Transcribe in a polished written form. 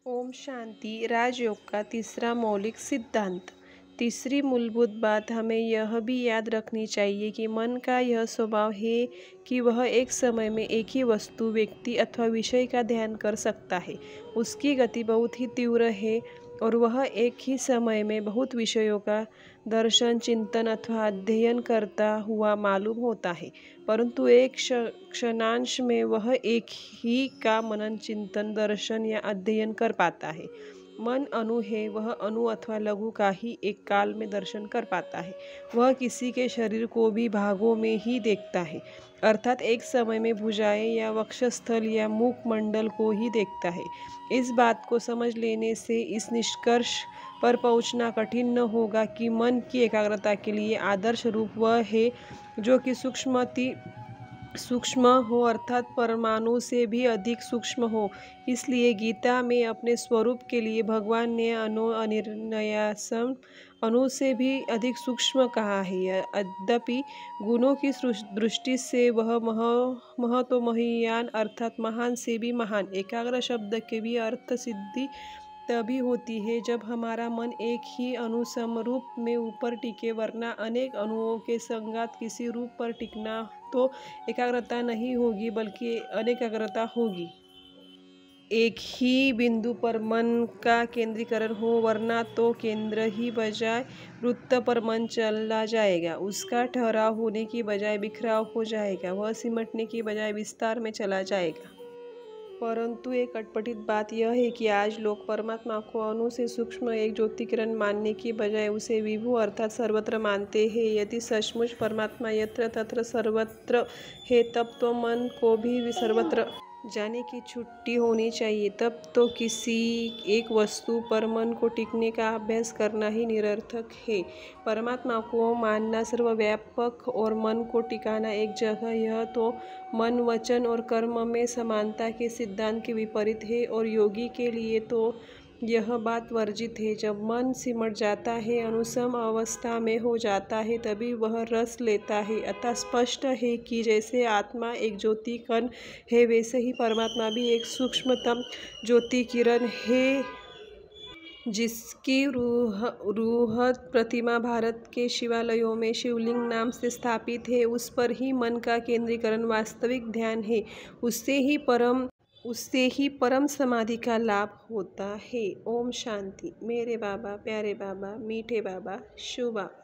ओम शांति। राजयोग का तीसरा मौलिक सिद्धांत। तीसरी मूलभूत बात हमें यह भी याद रखनी चाहिए कि मन का यह स्वभाव है कि वह एक समय में एक ही वस्तु, व्यक्ति अथवा विषय का ध्यान कर सकता है। उसकी गति बहुत ही तीव्र है और वह एक ही समय में बहुत विषयों का दर्शन, चिंतन अथवा अध्ययन करता हुआ मालूम होता है। परंतु एक क्षणांश में वह एक ही का मनन, चिंतन, दर्शन या अध्ययन कर पाता है। मन अणु है, वह अणु अथवा लघु का ही एक काल में दर्शन कर पाता है। वह किसी के शरीर को भी भागों में ही देखता है, अर्थात एक समय में भुजाएं या वक्षस्थल या मुखमंडल को ही देखता है। इस बात को समझ लेने से इस निष्कर्ष पर पहुंचना कठिन न होगा कि मन की एकाग्रता के लिए आदर्श रूप वह है जो कि सूक्ष्म हो, अर्थात परमाणु से भी अधिक सूक्ष्म हो। इसलिए गीता में अपने स्वरूप के लिए भगवान ने अनिर्णयासम अणु से भी अधिक सूक्ष्म कहा है। यद्यपि गुणों की दृष्टि से वह महतोमहीयान अर्थात महान से भी महान। एकाग्र शब्द के भी अर्थ सिद्धि तभी होती है जब हमारा मन एक ही अणु समरूप में ऊपर टिके, वरना अनेक अणुओं के संगात किसी रूप पर टिकना तो एकाग्रता नहीं होगी बल्कि अनेकाग्रता होगी। एक ही बिंदु पर मन का केंद्रीकरण हो, वरना तो केंद्र ही बजाय वृत्त पर मन चला जाएगा। उसका ठहराव होने की बजाय बिखराव हो जाएगा। वह सिमटने की बजाय विस्तार में चला जाएगा। परंतु एक अटपटीत बात यह है कि आज लोग परमात्मा को अणु से सूक्ष्म एक ज्योति किरण मानने की बजाय उसे विभु अर्थात सर्वत्र मानते हैं। यदि सचमुच परमात्मा यत्र तत्र सर्वत्र है, तब तो मन को भी सर्वत्र जाने की छुट्टी होनी चाहिए। तब तो किसी एक वस्तु पर मन को टिकने का अभ्यास करना ही निरर्थक है। परमात्मा को मानना सर्वव्यापक और मन को टिकाना एक जगह, यह तो मन, वचन और कर्म में समानता के सिद्धांत के विपरीत है और योगी के लिए तो यह बात वर्जित है। जब मन सिमट जाता है, अनुसम अवस्था में हो जाता है, तभी वह रस लेता है। अतः स्पष्ट है कि जैसे आत्मा एक ज्योति कण है, वैसे ही परमात्मा भी एक सूक्ष्मतम ज्योति किरण है, जिसकी रूहत प्रतिमा भारत के शिवालयों में शिवलिंग नाम से स्थापित है। उस पर ही मन का केंद्रीकरण वास्तविक ध्यान है। उससे ही परम समाधि का लाभ होता है। ओम शांति। मेरे बाबा, प्यारे बाबा, मीठे बाबा, शिव बाबा।